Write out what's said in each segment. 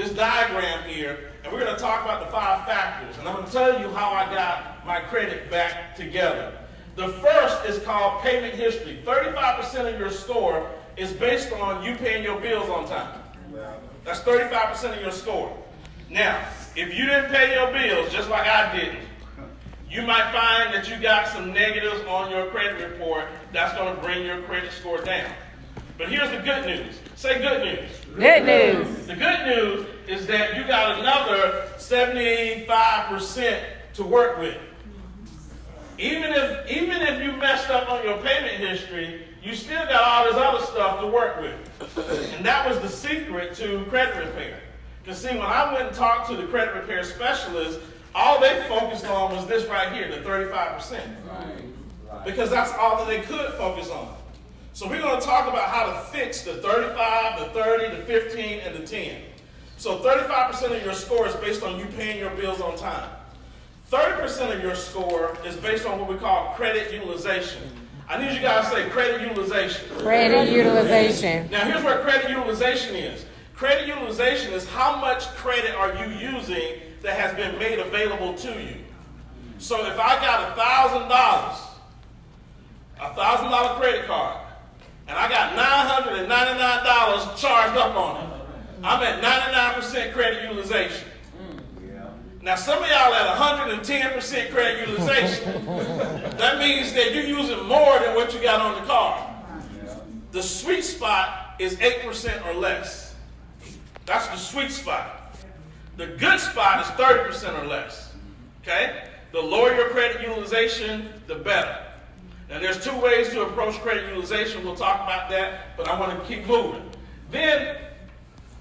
this diagram here, and we're going to talk about the 5 factors. And I'm going to tell you how I got my credit back together. The first is called payment history. 35% of your score is based on you paying your bills on time. That's 35% of your score. Now, if you didn't pay your bills, just like I didn't, you might find that you got some negatives on your credit report. That's going to bring your credit score down. But here's the good news. Say good news. Good news. The good news is that you got another 75% to work with. Even if you messed up on your payment history, you still got all this other stuff to work with. And that was the secret to credit repair. Because see, when I went and talked to the credit repair specialist, all they focused on was this right here, the 35%. Right. Because that's all that they could focus on. So we're going to talk about how to fix the 35, the 30, the 15, and the 10. So 35% of your score is based on you paying your bills on time. 30% of your score is based on what we call credit utilization. I need you guys to say credit utilization. Credit utilization. Now here's where credit utilization is. Credit utilization is how much credit are you using that has been made available to you. So if I got $1,000 credit card, and I got $999 charged up on it, I'm at 99% credit utilization. Now, some of y'all at 110% credit utilization. That means that you're using more than what you got on the card. The sweet spot is 8% or less. That's the sweet spot. The good spot is 30% or less. Okay? The lower your credit utilization, the better. Now, there's 2 ways to approach credit utilization. We'll talk about that, but I want to keep moving. Then,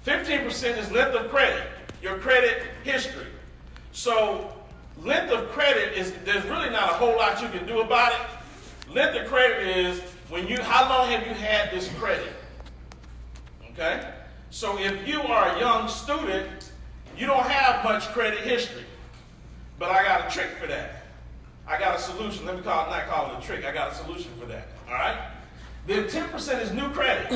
15% is length of credit, your credit history. So, length of credit is, there's really not a whole lot you can do about it. Length of credit is how long have you had this credit? Okay? So, if you are a young student, you don't have much credit history. But I got a trick for that. I got a solution. Let me not call it a trick. I got a solution for that. All right? Then 10% is new credit.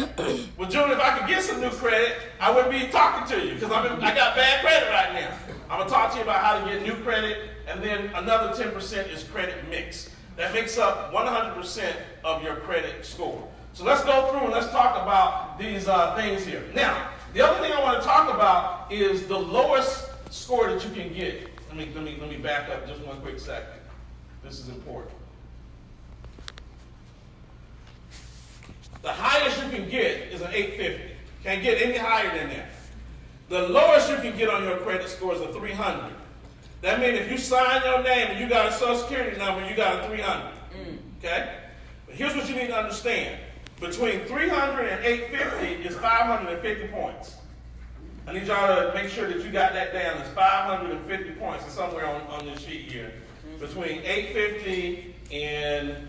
Well, June, if I could get some new credit, I wouldn't be talking to you because I got bad credit right now. I'm going to talk to you about how to get new credit, and then another 10% is credit mix. That makes up 100% of your credit score. So let's go through and let's talk about these things here. Now, the other thing I want to talk about is the lowest score that you can get. Let me back up just one quick second. This is important. The highest you can get is an 850. Can't get any higher than that. The lowest you can get on your credit score is a 300. That means if you sign your name and you got a social security number, you got a 300. Okay? But here's what you need to understand. Between 300 and 850 is 550 points. I need y'all to make sure that you got that down. It's 550 points. It's somewhere on this sheet here. Between 850 and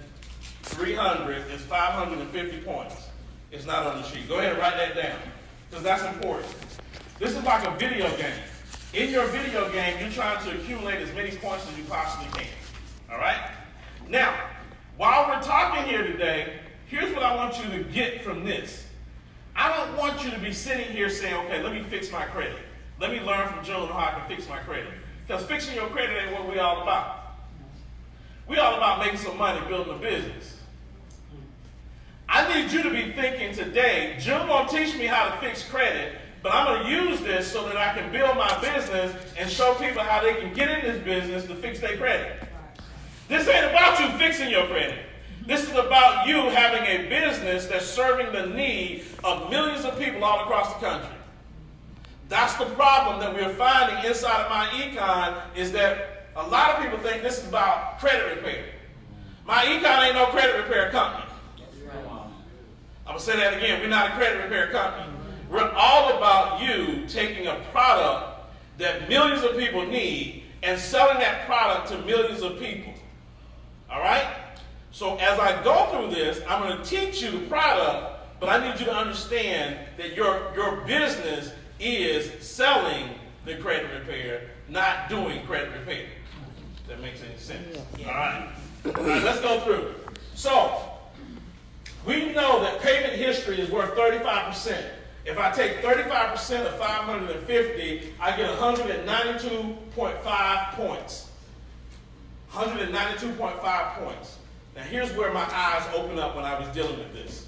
300 is 550 points. It's not on the sheet. Go ahead and write that down because that's important. This is like a video game. In your video game, you're trying to accumulate as many points as you possibly can. All right? Now, while we're talking here today, here's what I want you to get from this. I don't want you to be sitting here saying, okay, let me fix my credit. Let me learn from Joe how I can fix my credit. Because fixing your credit ain't what we're all about. We're all about making some money, building a business. I need you to be thinking today, Jim won't teach me how to fix credit, but I'm going to use this so that I can build my business and show people how they can get in this business to fix their credit. This ain't about you fixing your credit. This is about you having a business that's serving the need of millions of people all across the country. That's the problem that we're finding inside of my Econ is that a lot of people think this is about credit repair. My Econ ain't no credit repair company. I'm going to say that again. We're not a credit repair company. We're all about you taking a product that millions of people need and selling that product to millions of people. All right? So as I go through this, I'm going to teach you the product, but I need you to understand that your business is selling the credit repair, not doing credit repair. If that makes any sense. All right, let's go through. So, we know that payment history is worth 35%. If I take 35% of 550, I get 192.5 points. 192.5 points. Now here's where my eyes open up when I was dealing with this.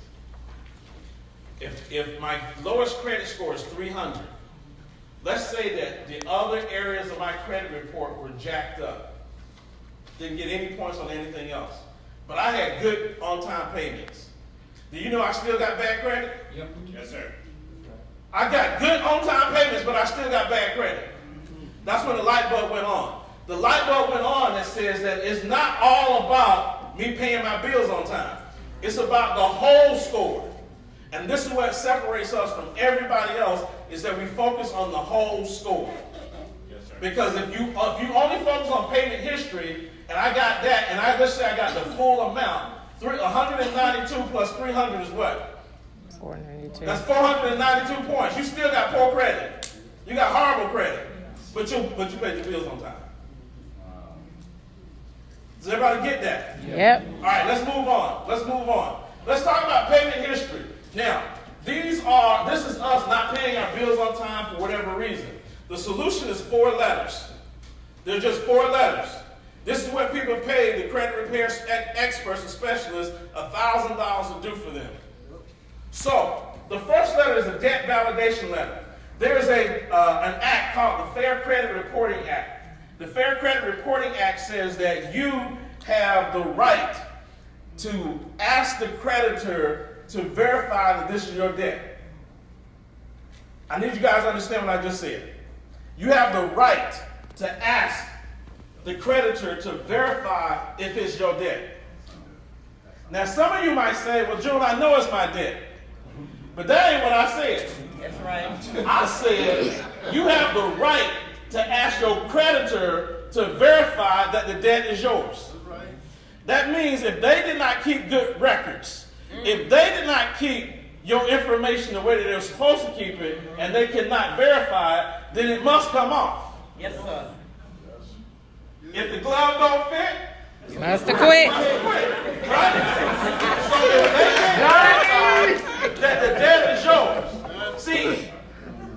If my lowest credit score is 300, let's say that the other areas of my credit report were jacked up. Didn't get any points on anything else. But I had good on-time payments. Do you know I still got bad credit? Yep. Yes, sir. I got good on-time payments, but I still got bad credit. That's when the light bulb went on. The light bulb went on that says that it's not all about me paying my bills on time. It's about the whole score. And this is what separates us from everybody else, is that we focus on the whole score. Yes, sir. Because if you only focus on payment history, and I got that, and let's say I got the full amount, 192 plus 300 is what? 492. That's 492 points. You still got poor credit. You got horrible credit. But you paid your bills on time. Does everybody get that? Yep. All right, let's move on. Let's talk about payment history. Now, this is us not paying our bills on time for whatever reason. The solution is 4 letters. They're just 4 letters. This is what people pay the credit repair experts and specialists $1,000 to do for them. So, the first letter is a debt validation letter. There's an act called the Fair Credit Reporting Act. The Fair Credit Reporting Act says that you have the right to ask the creditor to verify that this is your debt. I need you guys to understand what I just said. You have the right to ask the creditor to verify if it's your debt. Now, some of you might say, well, June, I know it's my debt. But that ain't what I said. That's right. I said you have the right to ask your creditor to verify that the debt is yours. That means if they did not keep good records, if they did not keep your information the way that they're supposed to keep it, and they cannot verify it, then it must come off. Yes, sir. If the glove don't fit, Must have quit. right? So if they can't verify that the debt is yours, see,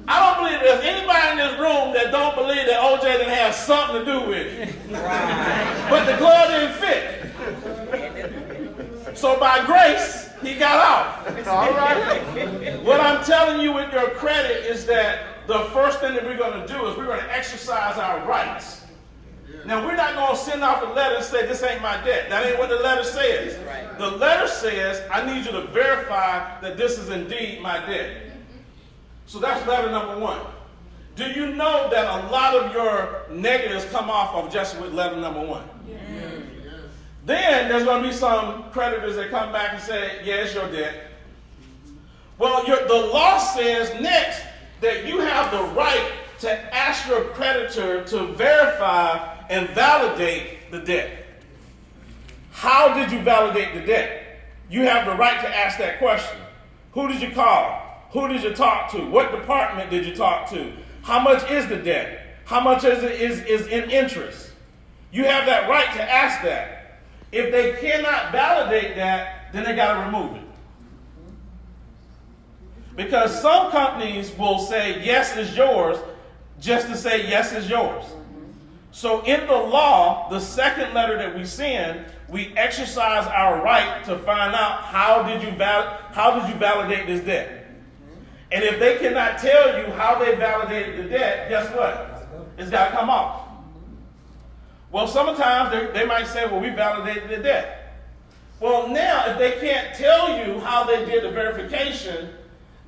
I don't believe there's anybody in this room that don't believe that OJ didn't have something to do with it. Right. But the glove didn't fit. So by grace, he got off. All right. What I'm telling you with your credit is that the first thing that we're going to do is we're going to exercise our rights. Now, we're not going to send off a letter and say, this ain't my debt. That ain't what the letter says. Right. The letter says, I need you to verify that this is indeed my debt. So that's letter number 1. Do you know that a lot of your negatives come off of just with letter number 1? Yes. Then there's going to be some creditors that come back and say, yeah, it's your debt. Well, the law says next that you have the right to ask your creditor to verify and validate the debt. How did you validate the debt? You have the right to ask that question. Who did you call? Who did you talk to? What department did you talk to? How much is the debt? How much is in interest? You have that right to ask that. If they cannot validate that, then they got to remove it. Because some companies will say, yes, it's yours, just to say, yes, it's yours. So in the law, the second letter that we send, we exercise our right to find out how did you validate this debt. And if they cannot tell you how they validated the debt, guess what? It's got to come off. Well, sometimes they might say, well, we validated the debt. Well, now, if they can't tell you how they did the verification,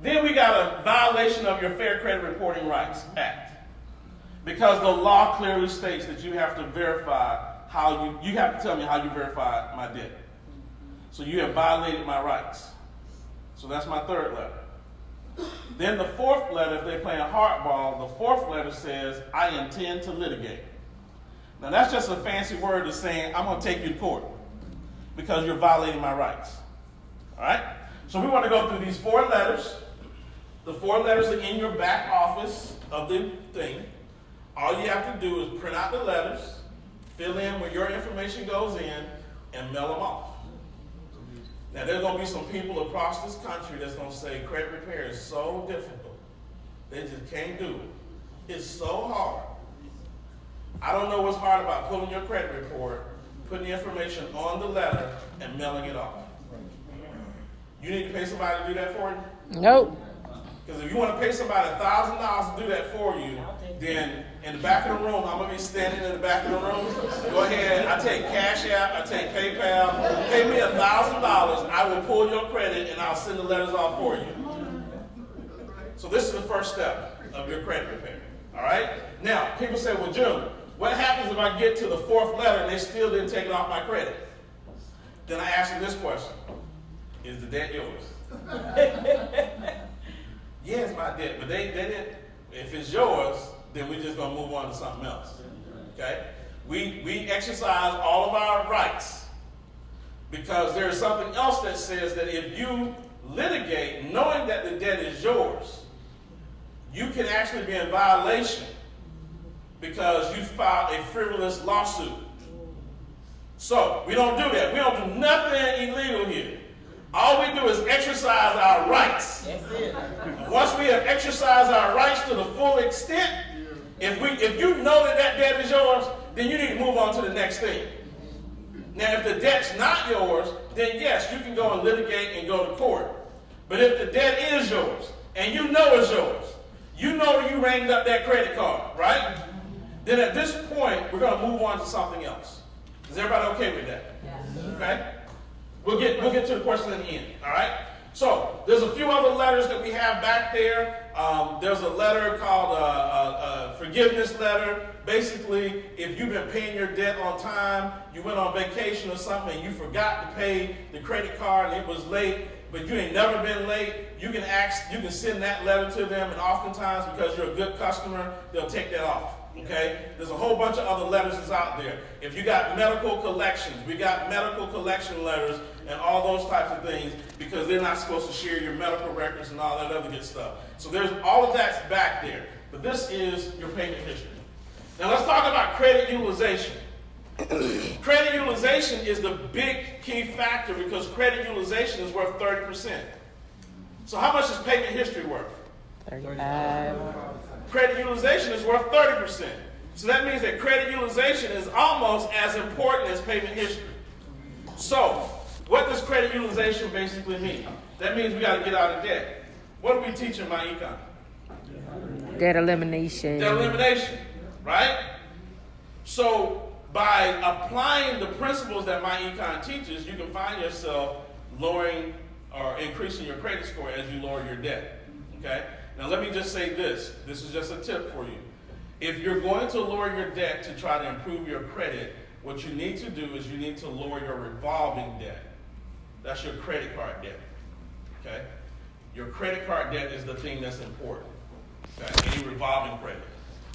then we got a violation of your Fair Credit Reporting Rights Act. Because the law clearly states that you have to verify you have to tell me how you verified my debt. So you have violated my rights. So that's my third letter. Then the fourth letter, if they're playing hardball, the fourth letter says, I intend to litigate. Now that's just a fancy word of saying, I'm going to take you to court because you're violating my rights. All right? So we want to go through these 4 letters. The 4 letters are in your back office of the thing. All you have to do is print out the letters, fill in where your information goes in, and mail them off. Now, there's going to be some people across this country that's going to say credit repair is so difficult. They just can't do it. It's so hard. I don't know what's hard about pulling your credit report, putting the information on the letter, and mailing it off. You need to pay somebody to do that for you? Nope. Because if you want to pay somebody $1,000 to do that for you, then in the back of the room, I'm going to be standing in the back of the room. Go ahead. I take Cash App. I take PayPal. Pay me $1,000. I will pull your credit, and I'll send the letters off for you. So this is the first step of your credit repair. All right? Now, people say, well, Jim, what happens if I get to the fourth letter and they still didn't take it off my credit? Then I ask them this question. Is the debt yours? Yeah, it's my debt, but they didn't. If it's yours, then we're just going to move on to something else. Okay? We exercise all of our rights because there is something else that says that if you litigate knowing that the debt is yours, you can actually be in violation because you filed a frivolous lawsuit. So we don't do that. We don't do nothing illegal here. All we do is exercise our rights. That's it. Once we have exercised our rights to the full extent, if you know that that debt is yours, then you need to move on to the next thing. Now, if the debt's not yours, then yes, you can go and litigate and go to court. But if the debt is yours, and you know it's yours, you know you rang up that credit card, right? Then at this point, we're going to move on to something else. Is everybody okay with that? Yes. Okay? We'll get to the question in the end, all right? So there's a few other letters that we have back there. There's a letter called a forgiveness letter. Basically, if you've been paying your debt on time, you went on vacation or something, and you forgot to pay the credit card and it was late, but you ain't never been late, you can send that letter to them, and oftentimes because you're a good customer, they'll take that off. Okay? There's a whole bunch of other letters that's out there. If you got medical collections, we got medical collection letters and all those types of things because they're not supposed to share your medical records and all that other good stuff. So there's all of that's back there. But this is your payment history. Now let's talk about credit utilization. Credit utilization is the big key factor because credit utilization is worth 30%. So how much is payment history worth? 35. Credit utilization is worth 30%. So that means that credit utilization is almost as important as payment history. So, what does credit utilization basically mean? That means we got to get out of debt. What do we teach in my econ? Debt elimination. Debt elimination, right? So, by applying the principles that my econ teaches, you can find yourself lowering or increasing your credit score as you lower your debt. Okay? Now let me just say this. This is just a tip for you. If you're going to lower your debt to try to improve your credit, what you need to do is you need to lower your revolving debt. That's your credit card debt. Okay? Your credit card debt is the thing that's important. Okay? Any revolving credit.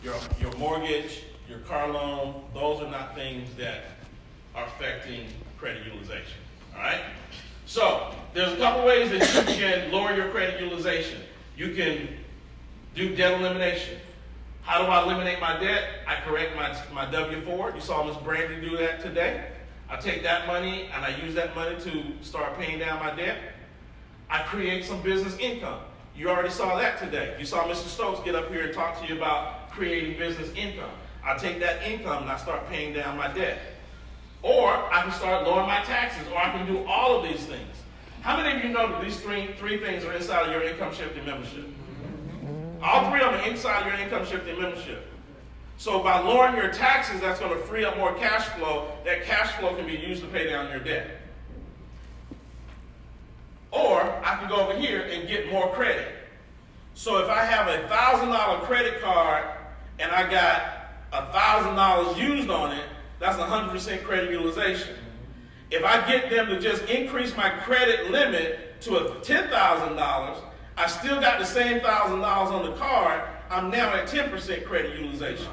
Your mortgage, your car loan, those are not things that are affecting credit utilization. All right? So, there's a couple ways that you can lower your credit utilization. You can do debt elimination. How do I eliminate my debt? I correct my W-4. You saw Ms. Brandy do that today. I take that money and I use that money to start paying down my debt. I create some business income. You already saw that today. You saw Mr. Stokes get up here and talk to you about creating business income. I take that income and I start paying down my debt. Or I can start lowering my taxes, or I can do all of these things. How many of you know that these three things are inside of your income shifting membership? All three of them are inside of your income shifting membership. So by lowering your taxes, that's going to free up more cash flow. That cash flow can be used to pay down your debt. Or I can go over here and get more credit. So if I have a $1,000 credit card and I got $1,000 used on it, that's 100% credit utilization. If I get them to just increase my credit limit to $10,000, I still got the same $1,000 on the card. I'm now at 10% credit utilization.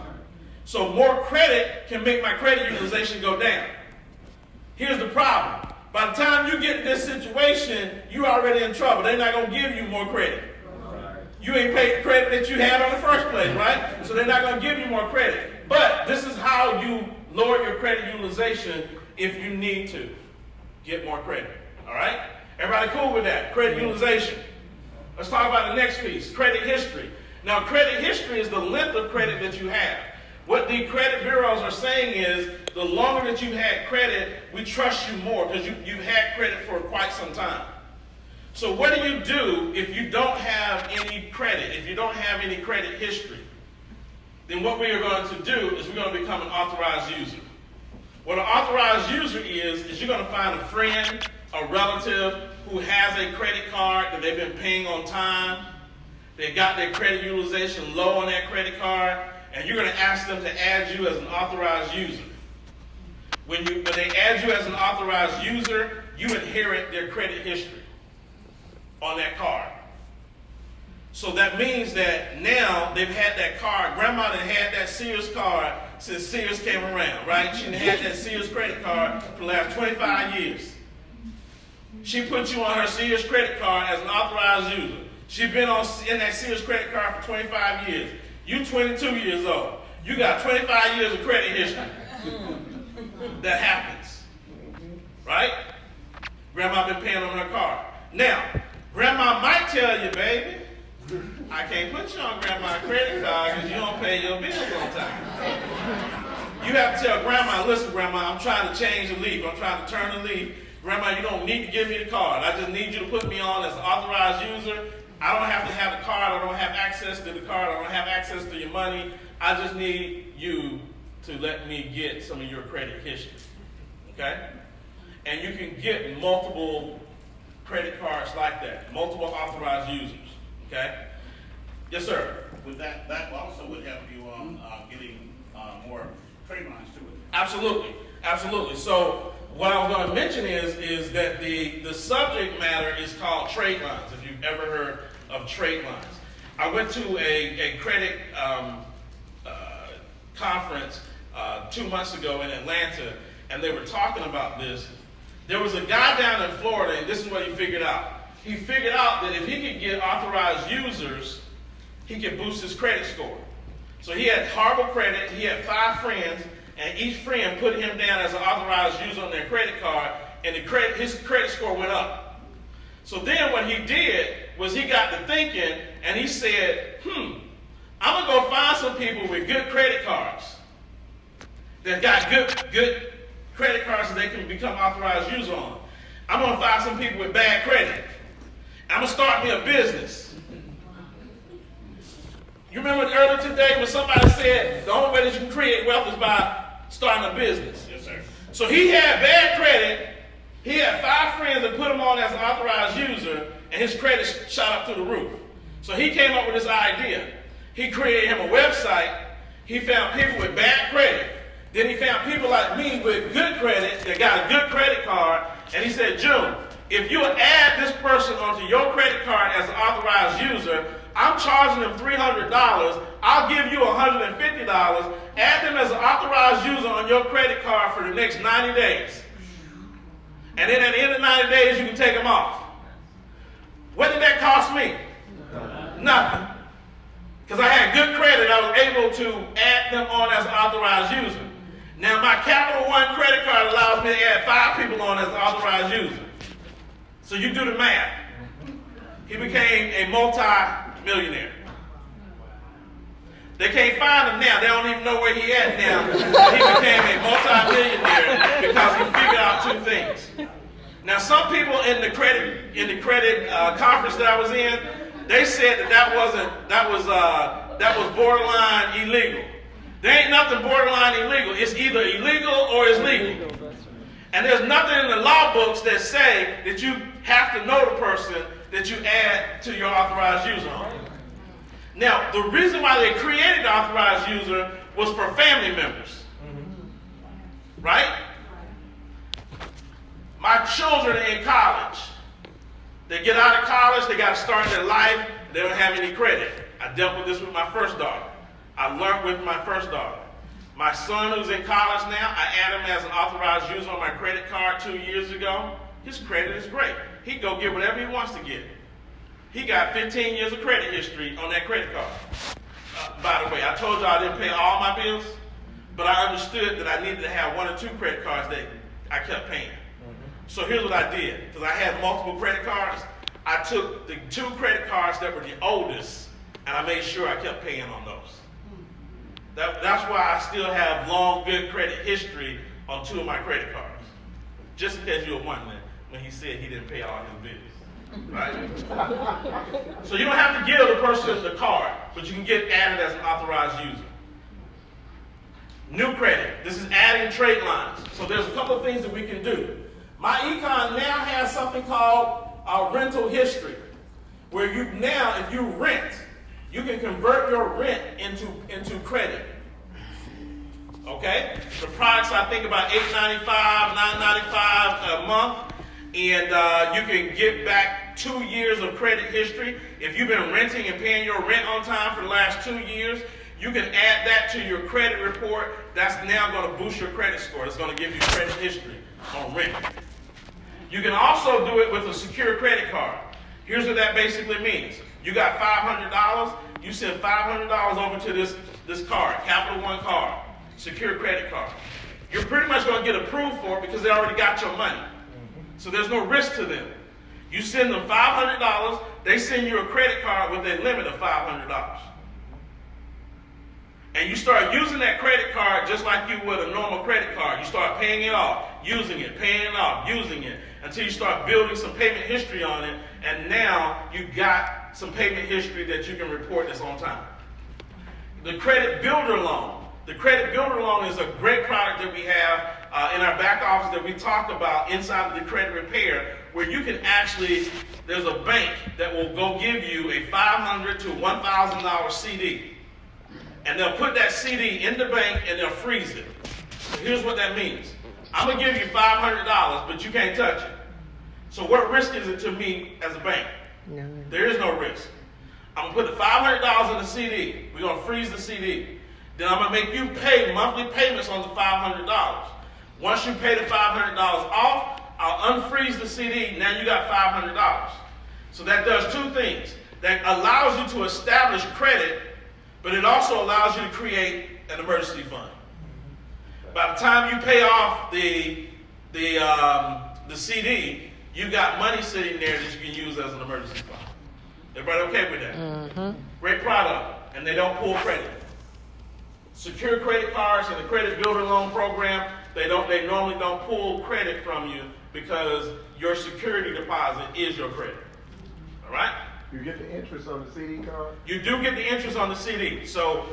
So more credit can make my credit utilization go down. Here's the problem. By the time you get in this situation, you're already in trouble. They're not going to give you more credit. You ain't paid the credit that you had in the first place, right? So they're not going to give you more credit. But this is how you lower your credit utilization if you need to get more credit, all right? Everybody cool with that? Credit utilization. Let's talk about the next piece, credit history. Now, credit history is the length of credit that you have. What the credit bureaus are saying is, the longer that you've had credit, we trust you more because you've had credit for quite some time. So what do you do if you don't have any credit, if you don't have any credit history? Then what we are going to do is we're going to become an authorized user. What an authorized user is you're going to find a friend, a relative who has a credit card that they've been paying on time. They got their credit utilization low on that credit card, and you're going to ask them to add you as an authorized user. When they add you as an authorized user, you inherit their credit history on that card. So that means that now they've had that card. Grandma done had that Sears card since Sears came around, right? She done had that Sears credit card for the last 25 years. She put you on her Sears credit card as an authorized user. She's been in that Sears credit card for 25 years. You 22 years old. You got 25 years of credit history. That happens, right? Grandma been paying on her card. Now, Grandma might tell you, baby, I can't put you on Grandma's credit card because you don't pay your bills on time. You have to tell Grandma, listen, Grandma, I'm trying to change the leaf. I'm trying to turn the leaf. Grandma, you don't need to give me the card. I just need you to put me on as an authorized user. I don't have to have the card. I don't have access to the card. I don't have access to your money. I just need you to let me get some of your credit history, okay? And you can get multiple credit cards like that, multiple authorized users, okay? Yes, sir? With that also would help you on getting more trade lines to it. Absolutely, absolutely. So what I was going to mention is that the subject matter is called trade lines, if you've ever heard of trade lines. I went to a credit conference 2 months ago in Atlanta, and they were talking about this. There was a guy down in Florida, and this is what he figured out. He figured out that if he could get authorized users, he could boost his credit score. So he had horrible credit. He had 5 friends, and each friend put him down as an authorized user on their credit card, and his credit score went up. So then what he did was he got to thinking, and he said, I'm going to go find some people with good credit cards that got good credit cards that they can become authorized users on. I'm going to find some people with bad credit. I'm going to start me a business. You remember earlier today when somebody said the only way that you can create wealth is by starting a business? Yes, sir. So he had bad credit. He had 5 friends that put him on as an authorized user, and his credit shot up through the roof. So he came up with this idea. He created him a website. He found people with bad credit. Then he found people like me with good credit that got a good credit card. And he said, June, if you add this person onto your credit card as an authorized user, I'm charging them $300. I'll give you $150. Add them as an authorized user on your credit card for the next 90 days. And then at the end of 90 days, you can take them off. What did that cost me? Nothing. Because I had good credit, I was able to add them on as an authorized user. Now my Capital One credit card allows me to add 5 people on as an authorized user. So you do the math. He became a multi-millionaire. They can't find him now. They don't even know where he at now. He became a multi-millionaire because he figured out 2 things. Now some people in the credit conference that I was in, they said that was borderline illegal. There ain't nothing borderline illegal. It's either illegal or it's legal. And there's nothing in the law books that say that you have to know the person that you add to your authorized user on. Now, the reason why they created the authorized user was for family members. Right? My children are in college. They get out of college, they got to start their life, they don't have any credit. I dealt with this with my first daughter. I learned with my first daughter. My son who's in college now, I added him as an authorized user on my credit card 2 years ago. His credit is great. He can go get whatever he wants to get. He got 15 years of credit history on that credit card. By the way, I told you I didn't pay all my bills, but I understood that I needed to have 1 or 2 credit cards that I kept paying. So here's what I did, because I had multiple credit cards. I took the 2 credit cards that were the oldest, and I made sure I kept paying on those. That's why I still have long, good credit history on 2 of my credit cards. Just in case you were wondering when he said he didn't pay all his bills, right? So you don't have to give the person the card, but you can get added as an authorized user. New credit. This is adding trade lines. So there's a couple of things that we can do. My Econ now has something called rental history, where you now, if you rent, you can convert your rent into credit. Okay? The products I think about $8.95, $9.95 a month, and you can get back 2 years of credit history. If you've been renting and paying your rent on time for the last 2 years, you can add that to your credit report. That's now going to boost your credit score. It's going to give you credit history on rent. You can also do it with a secure credit card. Here's what that basically means. You got $500, you send $500 over to this card, Capital One card, secure credit card. You're pretty much going to get approved for it because they already got your money. So there's no risk to them. You send them $500, they send you a credit card with a limit of $500. And you start using that credit card just like you would a normal credit card. You start paying it off, using it, paying it off, using it, until you start building some payment history on it, and now you got some payment history that you can report that's on time. The credit builder loan. The credit builder loan is a great product that we have in our back office that we talk about inside of the credit repair, where you can actually, there's a bank that will go give you a $500 to $1,000 CD. And they'll put that CD in the bank and they'll freeze it. So here's what that means. I'm going to give you $500, but you can't touch it. So what risk is it to me as a bank? None. There is no risk. I'm going to put the $500 in the CD. We're going to freeze the CD. Then I'm going to make you pay monthly payments on the $500. Once you pay the $500 off, I'll unfreeze the CD. Now you got $500. So that does 2 things. That allows you to establish credit, but it also allows you to create an emergency fund. By the time you pay off the CD, you got money sitting there that you can use as an emergency fund. Everybody okay with that? Mm-hmm. Great product, and they don't pull credit. Secure credit cards and the credit builder loan program, they normally don't pull credit from you because your security deposit is your credit. All right? You get the interest on the CD card? You do get the interest on the CD. So,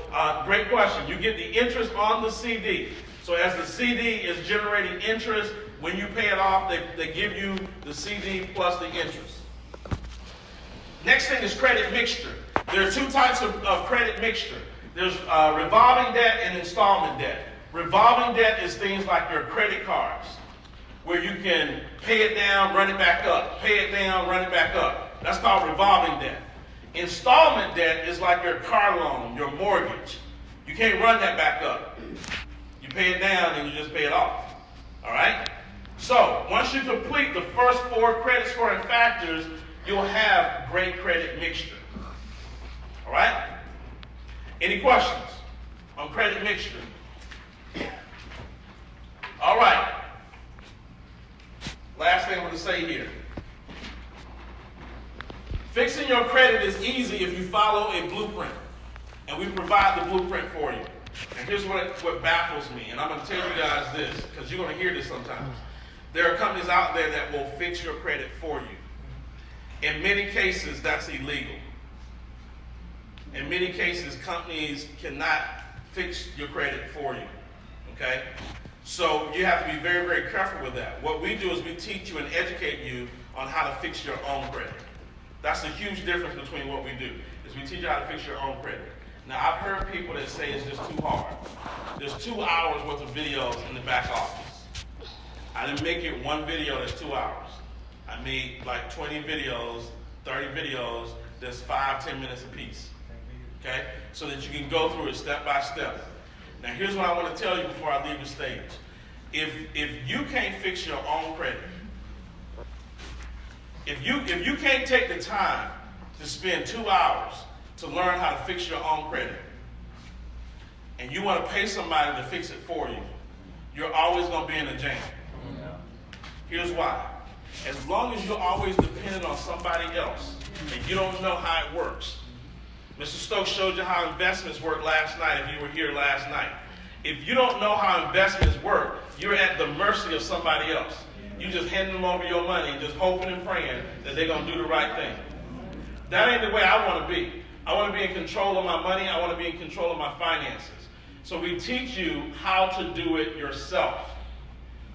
great question. You get the interest on the CD. So as the CD is generating interest, when you pay it off, they give you the CD plus the interest. Next thing is credit mixture. There are 2 types of credit mixture. There's revolving debt and installment debt. Revolving debt is things like your credit cards, where you can pay it down, run it back up, pay it down, run it back up. That's called revolving debt. Installment debt is like your car loan, your mortgage. You can't run that back up. You pay it down and you just pay it off. All right? So, once you complete the first 4 credit scoring factors, you'll have great credit mixture. All right? Any questions on credit mixture? All right. Last thing I'm going to say here. Fixing your credit is easy if you follow a blueprint. And we provide the blueprint for you. And here's what baffles me. And I'm going to tell you guys this, because you're going to hear this sometimes. There are companies out there that will fix your credit for you. In many cases, that's illegal. In many cases, companies cannot fix your credit for you. Okay? So you have to be very, very careful with that. What we do is we teach you and educate you on how to fix your own credit. That's a huge difference between what we do, is we teach you how to fix your own credit. Now, I've heard people that say it's just too hard. There's 2 hours worth of videos in the back office. I didn't make it one video that's 2 hours. I made like 20 videos, 30 videos, that's 5-10 minutes a piece. Okay? So that you can go through it step by step. Now, here's what I want to tell you before I leave the stage. If you can't fix your own credit, if you can't take the time to spend 2 hours to learn how to fix your own credit, and you want to pay somebody to fix it for you, you're always going to be in a jam. Here's why. As long as you're always dependent on somebody else and you don't know how it works. Mr. Stokes showed you how investments work last night if you were here last night. If you don't know how investments work, you're at the mercy of somebody else. You just handing them over your money and just hoping and praying that they're going to do the right thing. That ain't the way I want to be. I want to be in control of my money. I want to be in control of my finances. So we teach you how to do it yourself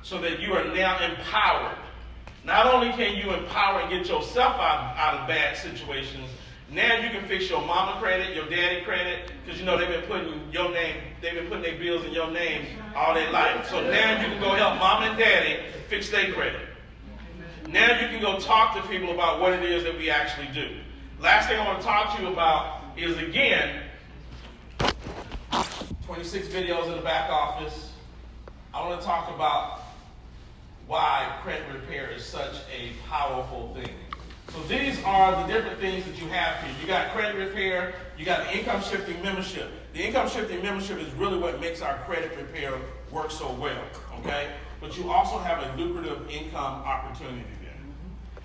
so that you are now empowered. Not only can you empower and get yourself out of bad situations, now you can fix your mama credit, your daddy credit, because you know they've been putting their bills in your name all their life. So now you can go help mom and daddy fix their credit. Now you can go talk to people about what it is that we actually do. Last thing I want to talk to you about is, again, 26 videos in the back office. I want to talk about why credit repair is such a powerful thing. So these are the different things that you have here. You got credit repair, you got the income shifting membership. The income shifting membership is really what makes our credit repair work so well, okay? But you also have a lucrative income opportunity there.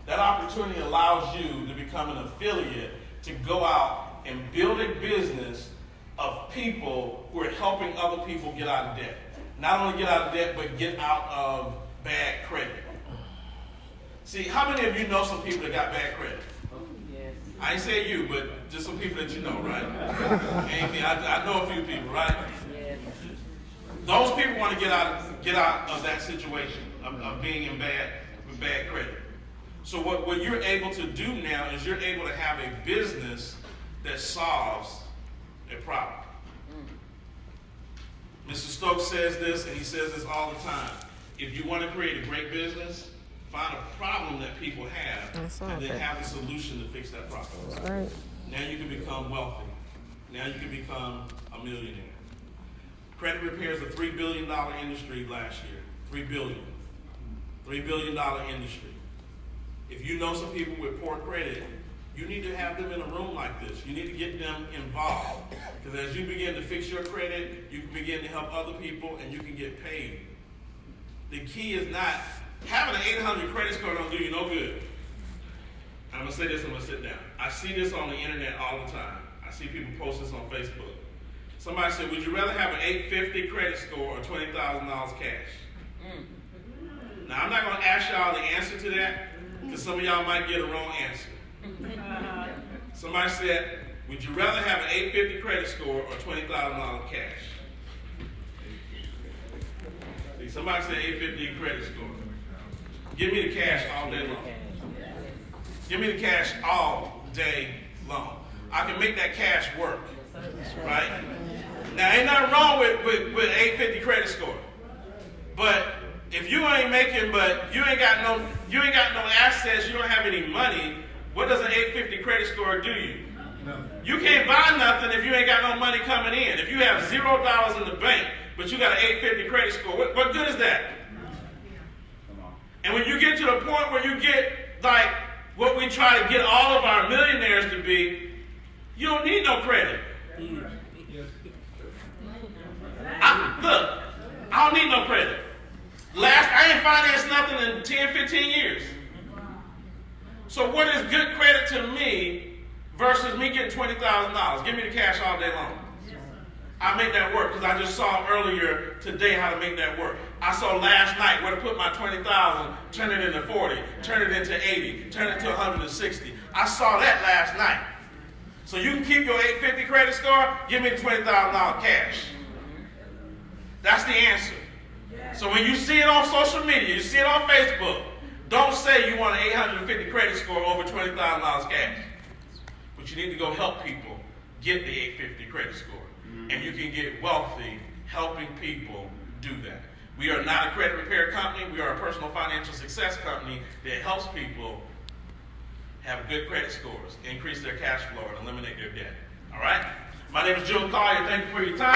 That opportunity allows you to become an affiliate to go out and build a business of people who are helping other people get out of debt. Not only get out of debt, but get out of bad credit. See, how many of you know some people that got bad credit? Yes. I ain't say you, but just some people that you know, right? Amy, I know a few people, right? Yes. Those people want to get out of that situation of being in bad credit. So what you're able to do now is you're able to have a business that solves a problem. Mr. Stokes says this, and he says this all the time. If you want to create a great business, find a problem that people have, and then have a solution to fix that problem. That's right. Now you can become wealthy. Now you can become a millionaire. Credit repair is a $3 billion industry last year. $3 billion. $3 billion industry. If you know some people with poor credit, you need to have them in a room like this. You need to get them involved. Because as you begin to fix your credit, you can begin to help other people and you can get paid. The key is not, having an 800 credit score don't do you no good. And I'm going to say this, I'm going to sit down. I see this on the internet all the time. I see people post this on Facebook. Somebody said, would you rather have an 850 credit score or $20,000 cash? Now, I'm not going to ask y'all the answer to that, because some of y'all might get a wrong answer. Somebody said, would you rather have an 850 credit score or $20,000 cash? See, somebody said 850 credit score. Give me the cash all day long. Give me the cash all day long. I can make that cash work, right? Now, ain't nothing wrong with 850 credit score, but if you ain't making, but you ain't got no assets, you don't have any money, what does an 850 credit score do you? You can't buy nothing if you ain't got no money coming in. If you have $0 in the bank, but you got an 850 credit score, what good is that? And when you get to the point where you get like what we try to get all of our millionaires to be, you don't need no credit. I don't need no credit. I ain't financed nothing in 10, 15 years. So what is good credit to me versus me getting $20,000? Give me the cash all day long. I make that work because I just saw earlier today how to make that work. I saw last night where to put my $20,000, turn it into 40, turn it into 80, turn it to 160. I saw that last night. So you can keep your 850 credit score, give me the $20,000 cash. That's the answer. So when you see it on social media, you see it on Facebook, don't say you want an 850 credit score over $20,000 cash. But you need to go help people get the 850 credit score. And you can get wealthy helping people do that. We are not a credit repair company. We are a personal financial success company that helps people have good credit scores, increase their cash flow, and eliminate their debt. All right? My name is Joe Collier. Thank you for your time.